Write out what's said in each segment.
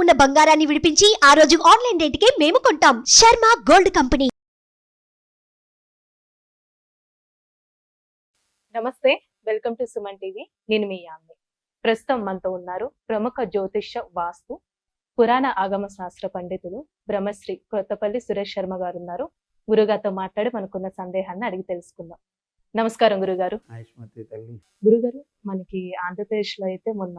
ఉన్న బంగారాన్ని విడిపించి ఆ రోజు ఆన్లైన్ రేటుకే మేము కొంటాం. Sharma gold company. నమస్తే, వెల్కమ్ టు సుమన్ టీవీ. నేను మీ యామ్ని. ప్రస్తుతం మనతో ఉన్నారు ప్రముఖ జ్యోతిష్య వాస్తు పురాణ ఆగమ శాస్త్ర పండితులు బ్రహ్మశ్రీ కొత్తపల్లి సురేష్ శర్మ గారు ఉన్నారు. గురుగారితో మాట్లాడి మనకున్న సందేహాన్ని అడిగి తెలుసుకుందాం. నమస్కారం గురుగారు. గురుగారు, మనకి ఆంధ్రప్రదేశ్ లో అయితే మొన్న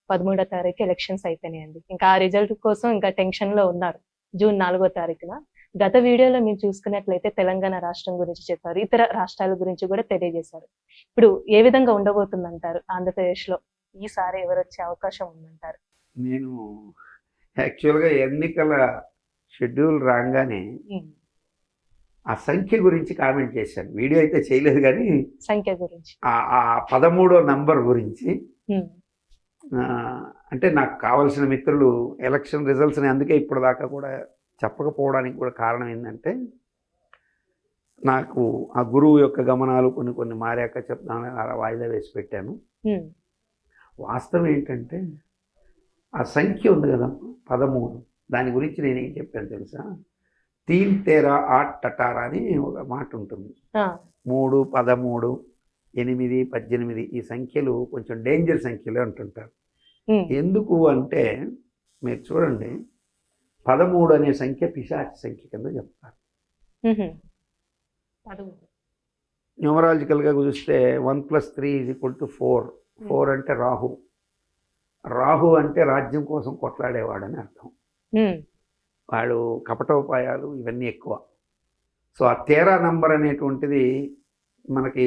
13వ తారీఖు ఎలక్షన్స్ అయిపోయినాయండి. ఇంకా ఆ రిజల్ట్ కోసం ఇంకా టెన్షన్ లో ఉన్నారు. జూన్ 4వ తారీఖున గత వీడియోలో మీరు చూసుకున్నట్లయితే తెలంగాణ రాష్ట్రం గురించి చెప్పారు, ఇతర రాష్ట్రాల గురించి కూడా తెలియజేశారు. ఇప్పుడు ఏ విధంగా ఉండబోతుందంటారు? ఆంధ్రప్రదేశ్ లో ఈసారి ఎవరు వచ్చే అవకాశం ఉందంటారు? నేను యాక్చువల్గా ఎన్నికల షెడ్యూల్ రాగానే ఆ సంఖ్య గురించి కామెంట్ చేశాను. వీడియో అయితే చేయలేదు, కానీ సంఖ్య గురించి, ఆ 13వ నంబర్ గురించి. అంటే నాకు కావలసిన మిత్రులు ఎలక్షన్ రిజల్ట్స్ని అందుకే ఇప్పుడు దాకా కూడా చెప్పకపోవడానికి కూడా కారణం ఏంటంటే, నాకు ఆ గురువు యొక్క గమనాలు కొన్ని మారాక చెప్తానని అలా వాయిదా వేసి పెట్టాను. వాస్తవం ఏంటంటే, ఆ సంఖ్య ఉంది కదా 13, దాని గురించి నేనేం చెప్పాను తెలుసా? 3 13 8 18 అని ఒక మాట ఉంటుంది. 3, 13, 8, 18 ఈ సంఖ్యలు కొంచెం డేంజర్ సంఖ్యలు అంటుంటారు. ఎందుకు అంటే, మీరు చూడండి, 13 అనే సంఖ్య పిశాచ సంఖ్య కింద చెప్తారు. న్యూమరాలజికల్గా చూస్తే 1 + 3 = 4. 4 అంటే రాహు. రాహు అంటే రాజ్యం కోసం కొట్లాడేవాడని అర్థం. వాడు కపటోపాయాలు ఇవన్నీ ఎక్కువ. సో ఆ 13 నంబర్ అనేటువంటిది మనకి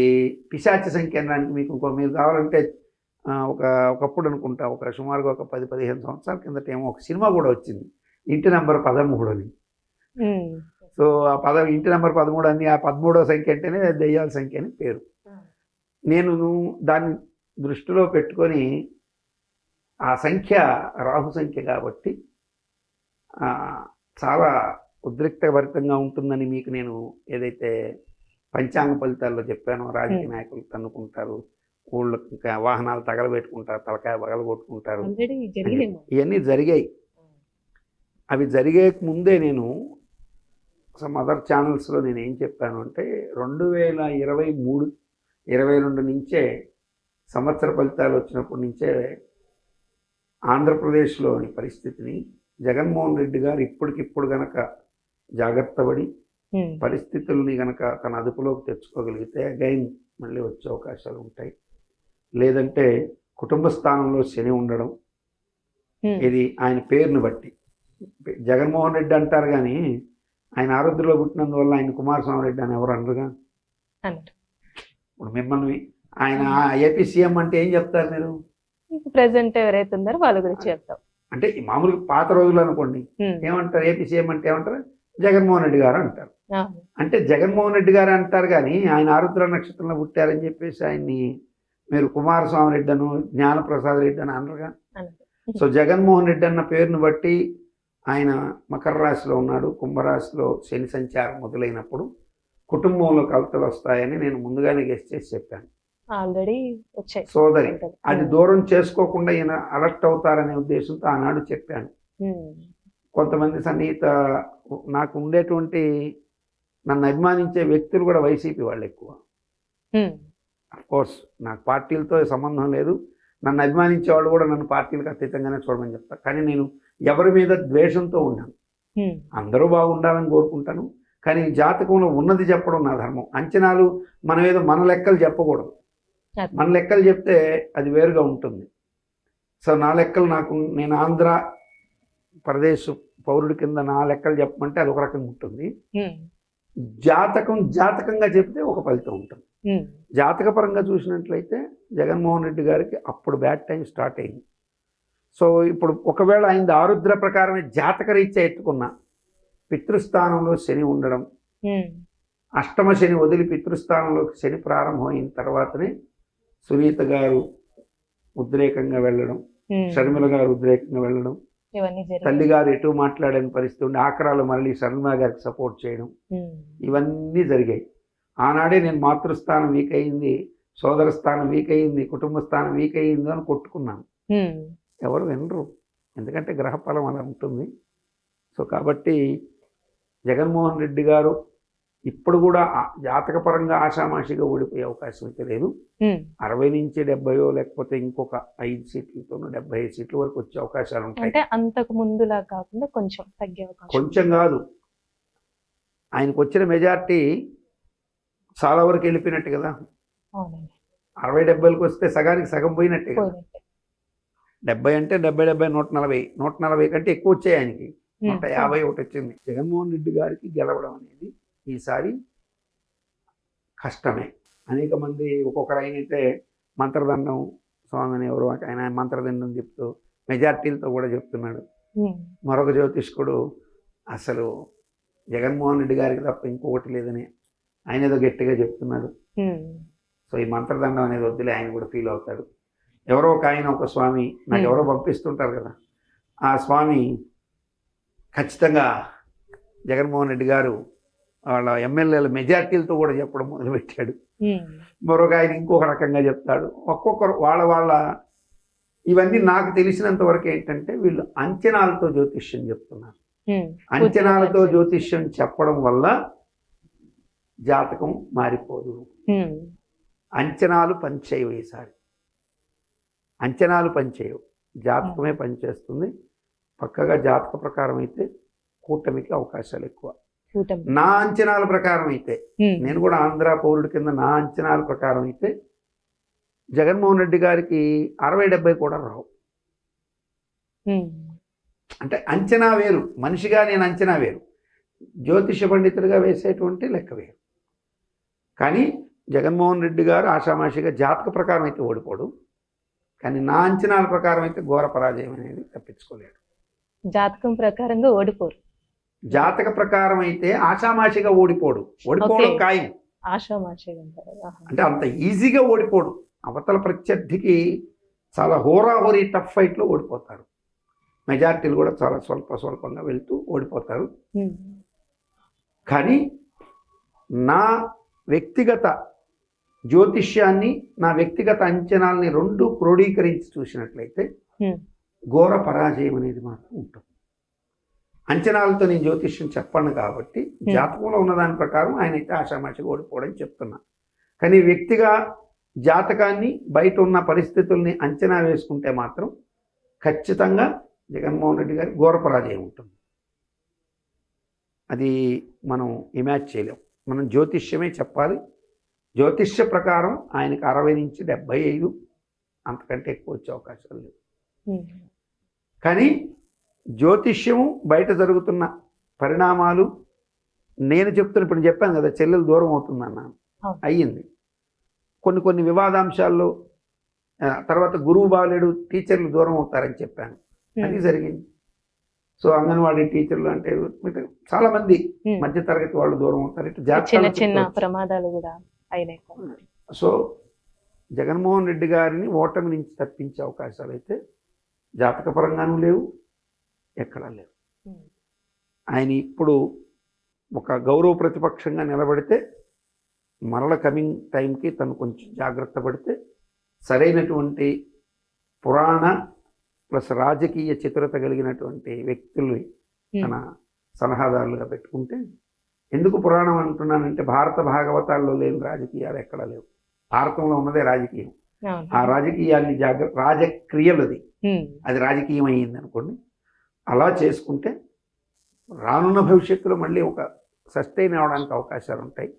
పిశాచ సంఖ్య అనడానికి మీకు మీరు కావాలంటే ఒకప్పుడు అనుకుంటా, సుమారుగా ఒక 10-15 సంవత్సరాల కిందట ఏమో ఒక సినిమా కూడా వచ్చింది, ఇంటి నెంబర్ 13 అని. సో ఆ ఇంటి నెంబర్ 13 అని, ఆ 13వ సంఖ్య అంటేనే దెయ్యాల సంఖ్య అని పేరు. నేను దాన్ని దృష్టిలో పెట్టుకొని, ఆ సంఖ్య రాహు సంఖ్య కాబట్టి చాలా ఉద్రిక్తభరితంగా ఉంటుందని మీకు నేను ఏదైతే పంచాంగ ఫలితాల్లో చెప్పానో, రాజకీయ నాయకులు తన్నుకుంటారు, ఊళ్ళో వాహనాలు తగలబెట్టుకుంటారు, తలకాయ పగలగొట్టుకుంటారు, ఇవన్నీ జరిగాయి. అవి జరిగే ముందే నేను సమ్ అదర్ ఛానల్స్లో నేను ఏం చెప్పాను అంటే, 2023, 22 నుంచే సంవత్సర ఫలితాలు వచ్చినప్పటి నుంచే ఆంధ్రప్రదేశ్లోని పరిస్థితిని జగన్మోహన్ రెడ్డి గారు ఇప్పటికిప్పుడు గనక జాగ్రత్త పడి పరిస్థితుల్ని గనక తన అదుపులోకి తెచ్చుకోగలిగితే అగైన్ మళ్ళీ వచ్చే అవకాశాలు ఉంటాయి. లేదంటే కుటుంబ స్థానంలో శని ఉండడం, ఇది ఆయన పేరుని బట్టి. జగన్మోహన్ రెడ్డి అంటారు కానీ ఆయన ఆరోగ్యంలో పుట్టినందువల్ల ఆయన కుమారస్వామి రెడ్డి అని ఎవరు అనరుగా. ఇప్పుడు మిమ్మల్ని ఆయన ఏపీ సీఎం అంటే ఏం చెప్తారు మీరు? ప్రెసెంట్ ఎవరైతే ఉన్నారో వాళ్ళ గురించి చెప్తాం. అంటే మామూలుగా పాత రోజులు అనుకోండి, ఏమంటారు? ఏపీ సీఎం అంటే ఏమంటారు? జగన్మోహన్ రెడ్డి గారు అంటారు. అంటే జగన్మోహన్ రెడ్డి గారు అంటారు కానీ ఆయన ఆరుద్ర నక్షత్రంలో పుట్టారని చెప్పేసి ఆయన్ని మీరు కుమారస్వామి రెడ్డి అను, జ్ఞానప్రసాద్ రెడ్డి అని అనరుగా. సో జగన్మోహన్ రెడ్డి అన్న పేరును బట్టి ఆయన మకర రాశిలో ఉన్నాడు, కుంభరాశిలో శని సంచారం మొదలైనప్పుడు కుటుంబంలో కలతలు వస్తాయని నేను ముందుగానే గెస్ చేసి చెప్పాను. ఆల్రెడీ వచ్చాయి సోదరి, అది దూరం చేసుకోకుండా ఈయన అలర్ట్ అవుతారనే ఉద్దేశంతో ఆనాడు చెప్పాను. కొంతమంది సన్నిహిత నాకు ఉండేటువంటి నన్ను అభిమానించే వ్యక్తులు కూడా వైసీపీ వాళ్ళు ఎక్కువ. అఫ్కోర్స్ నాకు పార్టీలతో సంబంధం లేదు, నన్ను అభిమానించే వాళ్ళు కూడా నన్ను పార్టీలకు అతీతంగానే చూడమని చెప్తారు. కానీ నేను ఎవరి మీద ద్వేషంతో ఉన్నాను, అందరూ బాగుండాలని కోరుకుంటాను. కానీ జాతకంలో ఉన్నది చెప్పడం నా ధర్మం. అంచనాలు మనం ఏదో మన లెక్కలు చెప్పకూడదు. మన లెక్కలు చెప్తే అది వేరుగా ఉంటుంది. సో నా లెక్కలు నేను ఆంధ్రప్రదేశ్ పౌరుడి కింద నా లెక్కలు చెప్పమంటే అది ఒక రకంగా ఉంటుంది. జాతకంగా చెప్తే ఒక ఫలితం ఉంటుంది. జాతకపరంగా చూసినట్లయితే జగన్మోహన్ రెడ్డి గారికి అప్పుడు బ్యాడ్ టైం స్టార్ట్ అయింది. సో ఇప్పుడు ఒకవేళ ఆయన ఆరుద్ర ప్రకారమే జాతక రీత్యా ఎత్తుకున్న పితృస్థానంలో శని ఉండడం, అష్టమ శని వదిలి పితృస్థానంలోకి శని ప్రారంభమైన తర్వాతనే సునీత గారు ఉద్రేకంగా వెళ్ళడం, షర్మిల గారు ఉద్రేకంగా వెళ్ళడం, తల్లి గారు ఎటు మాట్లాడని పరిస్థితి ఉండి ఆఖరాలు మళ్ళీ షర్మిల గారికి సపోర్ట్ చేయడం, ఇవన్నీ జరిగాయి. ఆనాడే నేను మాతృస్థానం వీక్ అయింది, సోదర స్థానం వీక్ అయింది, కుటుంబ స్థానం వీక్ అయింది అని కొట్టుకున్నాను. ఎవరు వినరు. ఎందుకంటే గ్రహఫలం అలా ఉంటుంది. సో కాబట్టి జగన్మోహన్ రెడ్డి గారు ఇప్పుడు కూడా జాతకపరంగా ఆషామాషిగా ఓడిపోయే అవకాశం అయితే లేదు. 60 నుంచి 70 లేకపోతే ఇంకొక 5 సీట్లతోనూ 75 సీట్ల వరకు వచ్చే అవకాశాలు ఉంటాయి. అంటే అంతకు ముందులా కాకుండా కొంచెం తగ్గే అవకాశం. కొంచెం కాదు, ఆయనకు వచ్చిన మెజార్టీ చాలా వరకు వెళ్ళిపోయినట్టు కదా. అవునండి. 60-70లకు వస్తే సగానికి సగం పోయినట్టే కదా. పోయినట్టే. 70 అంటే 70 140 కంటే ఎక్కువ వచ్చాయి ఆయనకి. 151 వచ్చింది. జగన్మోహన్ రెడ్డి గారికి గెలవడం అనేది ఈసారి కష్టమే. అనేక మంది ఒక్కొక్కరు ఆయనైతే మంత్రదండం స్వామిని ఎవరు ఆయన మంత్రదండం చెప్తూ మెజార్టీలతో కూడా చెప్తున్నాడు. మరొక జ్యోతిష్కుడు అసలు జగన్మోహన్ రెడ్డి గారికి తప్ప ఇంకొకటి లేదని ఆయన ఏదో గట్టిగా చెప్తున్నాడు. సో ఈ మంత్రదండం అనేది వద్దులే, ఆయన కూడా ఫీల్ అవుతాడు. ఎవరో ఒక ఆయన ఒక స్వామి నాకు ఎవరో పంపిస్తుంటారు కదా, ఆ స్వామి ఖచ్చితంగా జగన్మోహన్ రెడ్డి గారు వాళ్ళ ఎమ్మెల్యేల మెజార్టీలతో కూడా చెప్పడం మొదలుపెట్టాడు. మరొక ఆయన ఇంకొక రకంగా చెప్తాడు. ఒక్కొక్కరు వాళ్ళ ఇవన్నీ నాకు తెలిసినంత వరకు ఏంటంటే వీళ్ళు అంచనాలతో జ్యోతిష్యం చెప్తున్నారు. అంచనాలతో జ్యోతిష్యం చెప్పడం వల్ల జాతకం మారిపోదు. అంచనాలు పనిచేయవు. ఈసారి అంచనాలు పనిచేయవు, జాతకమే పనిచేస్తుంది. పక్కగా జాతక ప్రకారం అయితే కూటమికి అవకాశాలు ఎక్కువ. నా అంచనాల ప్రకారం అయితే, నేను కూడా ఆంధ్ర పౌరుడి కింద నా అంచనాల ప్రకారం అయితే జగన్మోహన్ రెడ్డి గారికి 60-70 కూడా రావు. అంటే అంచనా వేరు, మనిషిగా నేను అంచనా వేరు, జ్యోతిష పండితుడిగా వేసేటువంటి లెక్క వేరు. కానీ జగన్మోహన్ రెడ్డి గారు ఆషామాషిగా జాతక ప్రకారం అయితే ఓడిపోడు, కానీ నా అంచనాల ప్రకారం అయితే ఘోర పరాజయం అనేది తప్పించుకోలేడు. జాతకం ప్రకారంగా ఓడిపోరు. జాతక ప్రకారం అయితే ఆషామాషిగా ఓడిపోవడం ఖాయం. అంటే అంత ఈజీగా ఓడిపోడు. అవతల ప్రత్యర్థికి చాలా హోరాహోరీ టఫ్ ఫైట్లో ఓడిపోతారు. మెజార్టీలు కూడా చాలా స్వల్పంగా వెళ్తూ ఓడిపోతారు. కానీ నా వ్యక్తిగత జ్యోతిష్యాన్ని, నా వ్యక్తిగత అంచనాల్ని రెండు క్రోడీకరించి చూసినట్లయితే ఘోర పరాజయం అనేది మాత్రం ఉంటుంది. అంచనాలతో నేను జ్యోతిష్యం చెప్పను కాబట్టి జాతకంలో ఉన్న దాని ప్రకారం ఆయన అయితే ఆషామాషిగా ఓడిపోవడం చెప్తున్నా. కానీ వ్యక్తిగా జాతకాన్ని, బయట ఉన్న పరిస్థితుల్ని అంచనా వేసుకుంటే మాత్రం ఖచ్చితంగా జగన్మోహన్ రెడ్డి గారి ఘోర పరాజయం ఉంటుంది. అది మనం ఇమాజిన్ చేయలేం. మనం జ్యోతిష్యమే చెప్పాలి. జ్యోతిష్య ప్రకారం ఆయనకి 60 నుంచి 75 అంతకంటే ఎక్కువ వచ్చే అవకాశాలు లేవు. కానీ జ్యోతిష్యము బయట జరుగుతున్న పరిణామాలు నేను చెప్తున్న, ఇప్పుడు చెప్పాను కదా చెల్లెలు దూరం అవుతుందన్నాను, అయ్యింది. కొన్ని వివాదాంశాల్లో తర్వాత గురువు బాలేడు, టీచర్లు దూరం అవుతారని చెప్పాను, అది జరిగింది. సో అంగన్వాడీ టీచర్లు అంటే చాలా మంది మధ్యతరగతి వాళ్ళు దూరం అవుతారు. చిన్న ప్రమాదాలు కూడా అయినాయి. సో జగన్మోహన్ రెడ్డి గారిని ఓటమి నుంచి తప్పించే అవకాశాలు అయితే జాతకపరంగానూ లేవు, ఎక్కడా లేవు. ఆయన ఇప్పుడు ఒక గౌరవ ప్రతిపక్షంగా నిలబడితే మరల కమింగ్ టైంకి తను కొంచెం జాగ్రత్త పడితే సరైనటువంటి పురాణ ప్లస్ రాజకీయ చతురత కలిగినటువంటి వ్యక్తుల్ని తన సలహాదారులుగా పెట్టుకుంటే, ఎందుకు పురాణం అంటున్నానంటే భారత భాగవతాల్లో లేని రాజకీయాలు ఎక్కడా లేవు. భారతంలో ఉన్నదే రాజకీయం. ఆ రాజకీయాన్ని రాజక్రియలు అది రాజకీయం అయ్యింది అనుకోండి. అలా చేసుకుంటే రానున్న భవిష్యత్తులో మళ్ళీ ఒక సస్టైన్ అవడానికి అవకాశాలు ఉంటాయి.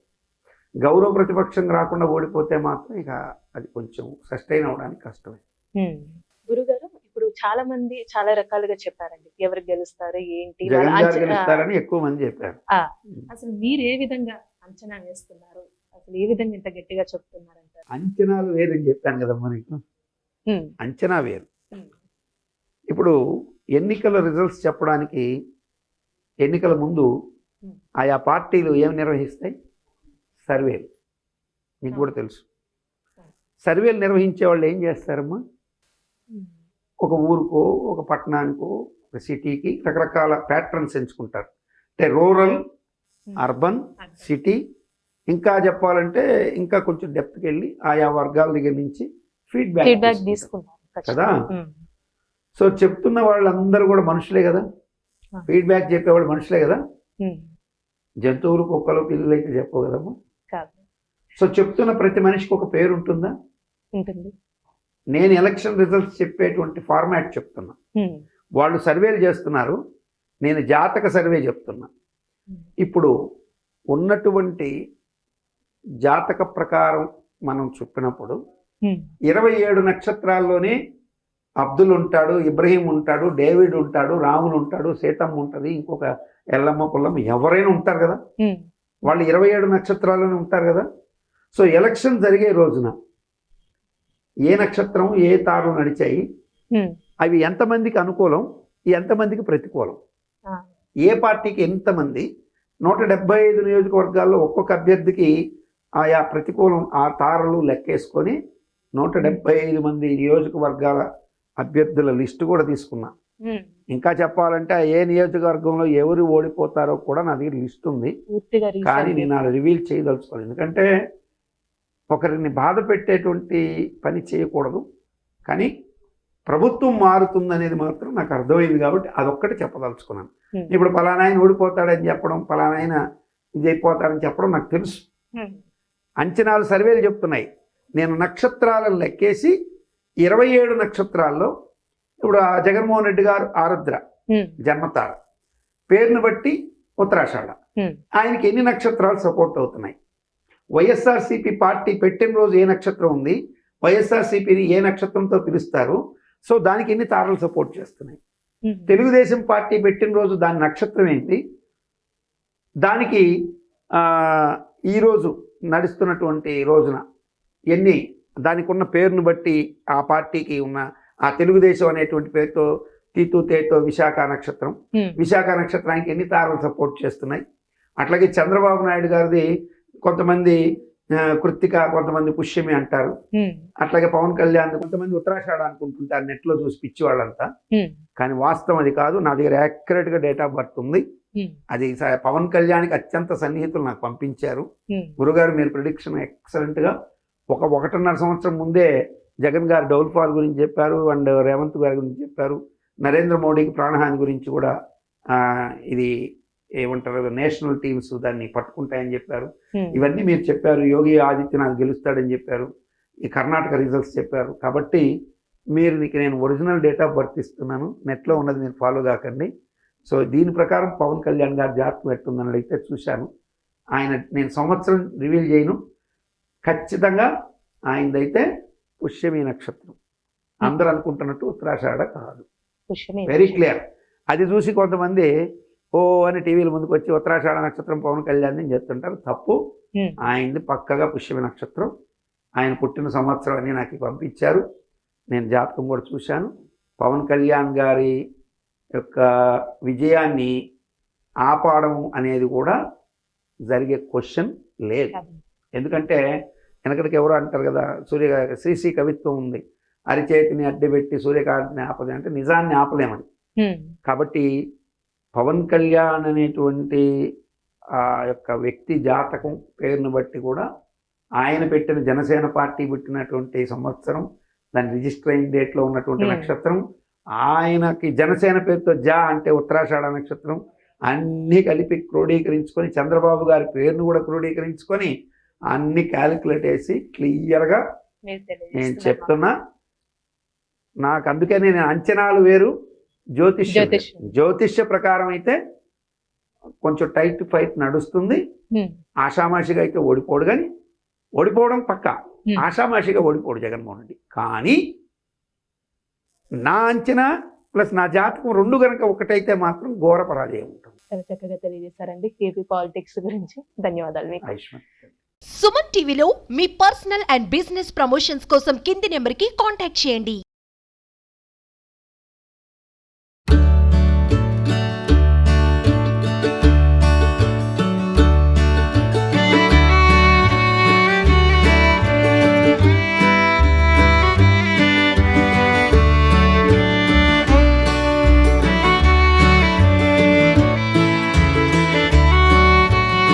గౌరవ ప్రతిపక్షం రాకుండా ఓడిపోతే మాత్రం ఇక అది కొంచెం సస్టైన్ అవడానికి కష్టమే. గురుగారు, ఇప్పుడు చాలా మంది చాలా రకాలుగా చెప్పారండి, ఎవరు గెలుస్తారు ఏంటి, జగన్ గారు గెలుస్తారని ఎక్కువ మంది చెప్పారు. అసలు మీరు ఏ విధంగా అంచనా వేస్తున్నారు, అసలు ఏ విధంగా ఇంత గట్టిగా చెప్తున్నారంటారు? అంచనాలు వేరని చెప్పాను కదా మనకు, అంచనా వేరు. ఇప్పుడు ఎన్నికల రిజల్ట్స్ చెప్పడానికి ఎన్నికల ముందు ఆయా పార్టీలు ఏమి నిర్వహిస్తాయి? సర్వేలు. మీకు కూడా తెలుసు. సర్వేలు నిర్వహించే వాళ్ళు ఏం చేస్తారమ్మా, ఒక ఊరుకో, ఒక పట్టణానికో, ఒక సిటీకి రకరకాల ప్యాటర్న్స్ ఎంచుకుంటారు. అంటే రూరల్, అర్బన్, సిటీ, ఇంకా చెప్పాలంటే ఇంకా కొంచెం డెప్త్కి వెళ్ళి ఆయా వర్గాల దగ్గర నుంచి ఫీడ్బ్యాక్ తీసుకుంటారు కదా. సో చెప్తున్న వాళ్ళందరూ కూడా మనుషులే కదా, ఫీడ్బ్యాక్ చెప్పేవాళ్ళు మనుషులే కదా. జంతువులు, కుక్కలు, పిల్లలు అయితే చెప్పవు కదమ్మా. సో చెప్తున్న ప్రతి మనిషికి ఒక పేరు ఉంటుందా? ఉంటుంది. నేను ఎలక్షన్ రిజల్ట్స్ చెప్పేటువంటి ఫార్మాట్ చెప్తున్నా. వాళ్ళు సర్వేలు చేస్తున్నారు, నేను జాతక సర్వే చెప్తున్నా. ఇప్పుడు ఉన్నటువంటి జాతక ప్రకారం మనం చెప్పినప్పుడు 27 నక్షత్రాల్లోనే అబ్దుల్ ఉంటాడు, ఇబ్రహీం ఉంటాడు, డేవిడ్ ఉంటాడు, రాములు ఉంటాడు, సీతమ్మ ఉంటుంది, ఇంకొక ఎల్లమ్మ పుల్లమ్మ ఎవరైనా ఉంటారు కదా. వాళ్ళు 27 నక్షత్రాల్లోనే ఉంటారు కదా. సో ఎలక్షన్ జరిగే రోజున ఏ నక్షత్రం ఏ తారు నడిచాయి, అవి ఎంతమందికి అనుకూలం, ఎంతమందికి ప్రతికూలం, ఏ పార్టీకి ఎంతమంది, 175 నియోజకవర్గాల్లో ఒక్కొక్క అభ్యర్థికి ఆయా ప్రతికూలం ఆ తారలు లెక్కేసుకొని 175 మంది నియోజకవర్గాల అభ్యర్థుల లిస్టు కూడా తీసుకున్నా. ఇంకా చెప్పాలంటే ఏ నియోజకవర్గంలో ఎవరు ఓడిపోతారో కూడా నా దగ్గర లిస్ట్ ఉంది, కానీ నేను అలా రివీల్ చేయదలుచుకోవాలి. ఎందుకంటే ఒకరిని బాధ పెట్టేటువంటి పని చేయకూడదు. కానీ ప్రభుత్వం మారుతుందనేది మాత్రం నాకు అర్థమైంది కాబట్టి అదొక్కటి చెప్పదలుచుకున్నాను. ఇప్పుడు పలానా ఆయన ఓడిపోతాడని చెప్పడం, పలానా ఆయన ఇది అయిపోతాడని చెప్పడం నాకు తెలుసు. అంచనాలు, సర్వేలు చెప్తున్నాయి. నేను నక్షత్రాలను లెక్కేసి 27 నక్షత్రాల్లో ఇప్పుడు ఆ జగన్మోహన్ రెడ్డి గారు ఆరుద్ర జన్మతార, పేరును బట్టి ఉత్తరాషాఢ, ఆయనకి ఎన్ని నక్షత్రాలు సపోర్ట్ అవుతున్నాయి, వైఎస్ఆర్సీపీ పార్టీ పెట్టిన రోజు ఏ నక్షత్రం ఉంది, వైఎస్ఆర్సీపీని ఏ నక్షత్రంతో పిలుస్తారు, సో దానికి ఎన్ని తారలు సపోర్ట్ చేస్తున్నాయి, తెలుగుదేశం పార్టీ పెట్టిన రోజు దాని నక్షత్రం ఏంటి, దానికి ఈరోజు నడుస్తున్నటువంటి రోజున ఎన్ని, దానికి ఉన్న పేరును బట్టి ఆ పార్టీకి ఉన్న ఆ తెలుగుదేశం అనేటువంటి పేరుతో తీతు తేతో విశాఖ నక్షత్రం, విశాఖ నక్షత్రానికి ఎన్ని తారలు సపోర్ట్ చేస్తున్నాయి. అట్లాగే చంద్రబాబు నాయుడు గారిది కొంతమంది కృత్తిక, కొంతమంది పుష్యమి అంటారు. అట్లాగే పవన్ కళ్యాణ్ కొంతమంది ఉత్తరాషాఢ అనుకుంటుంటారు నెట్లో చూసి పిచ్చి వాళ్ళంతా, కానీ వాస్తవం అది కాదు. నా దగ్గర యాక్యురేట్ గా డేట్ ఆఫ్ బర్త్ ఉంది. అది పవన్ కళ్యాణ్కి అత్యంత సన్నిహితులు నాకు పంపించారు. గురుగారు మీరు ప్రిడిక్షన్ ఎక్సలెంట్ గా 1.5 సంవత్సరం ముందే జగన్ గారు డౌన్ఫాల్ గురించి చెప్పారు, అండ్ రేవంత్ గారి గురించి చెప్పారు, నరేంద్ర మోడీకి ప్రాణహాని గురించి కూడా ఇది ఏమంటారు నేషనల్ టీమ్స్ దాన్ని పట్టుకుంటాయని చెప్పారు. ఇవన్నీ మీరు చెప్పారు. యోగి ఆదిత్యనాథ్ గెలుస్తాడని చెప్పారు. ఈ కర్ణాటక రిజల్ట్స్ చెప్పారు. కాబట్టి మీరు నేను ఒరిజినల్ డేట్ ఆఫ్ బర్త్ ఇస్తున్నాను, నెట్లో ఉన్నది మీరు ఫాలో కాకండి. సో దీని ప్రకారం పవన్ కళ్యాణ్ గారు జాతకం ఎట్టుందని అడిగితే చూశాను. నేను సంవత్సరం రివీల్ చేయను, ఖచ్చితంగా ఆయనదైతే పుష్యమి నక్షత్రం. అందరూ అనుకుంటున్నట్టు ఉత్తరాషాఢ కాదు, వెరీ క్లియర్. అది చూసి కొంతమంది ఓ అని టీవీల ముందుకు వచ్చి ఉత్తరాషాఢ నక్షత్రం పవన్ కళ్యాణ్ అని చెప్తుంటారు. తప్పు. ఆయనది పక్కగా పుష్యమి నక్షత్రం. ఆయన పుట్టిన సంవత్సరం అని నాకు పంపించారు. నేను జాతకం కూడా చూశాను. పవన్ కళ్యాణ్ గారి యొక్క విజయాన్ని ఆపాడం అనేది కూడా జరిగే క్వశ్చన్ లేదు. ఎందుకంటే వెనకటికి ఎవరో అంటారు కదా, శ్రీశ్రీ కవిత్వం ఉంది, అరిచేతిని అడ్డుపెట్టి సూర్యకాంతిని ఆపదే అంటే నిజాన్ని ఆపలేమని. కాబట్టి పవన్ కళ్యాణ్ అనేటువంటి ఆ యొక్క వ్యక్తి జాతకం పేరును బట్టి కూడా ఆయన పెట్టిన జనసేన పార్టీ పెట్టినటువంటి సంవత్సరం, దాని రిజిస్టర్ అయిన డేట్లో ఉన్నటువంటి నక్షత్రం, ఆయనకి జనసేన పేరుతో జా అంటే ఉత్తరాషాఢ నక్షత్రం, అన్నీ కలిపి క్రోడీకరించుకొని చంద్రబాబు గారి పేరును కూడా క్రోడీకరించుకొని అన్ని క్యాలిక్యులేట్ చేసి క్లియర్గా నేను చెప్తున్నా. నాకు అందుకే నేను అంచనాలు వేరు, జ్యోతిష్య ప్రకారం అయితే కొంచెం టైట్ ఫైట్ నడుస్తుంది. ఆషామాషిగా అయితే ఓడిపోడు, కానీ ఓడిపోవడం పక్క, ఆషామాషిగా ఓడిపోడు జగన్మోహన్ రెడ్డి. కానీ నా అంచనా ప్లస్ నా జాతకం రెండు కనుక ఒకటైతే మాత్రం ఘోర పరాజయం ఉంటుంది. చాలా చక్కగా తెలియజేశారండి ఏపీ పాలిటిక్స్ గురించి. ధన్యవాదాలు. సుమన్ టీవీలో మీ పర్సనల్ అండ్ బిజినెస్ ప్రమోషన్స్ కోసం కింది నెంబర్కి కాంటాక్ట్ చేయండి.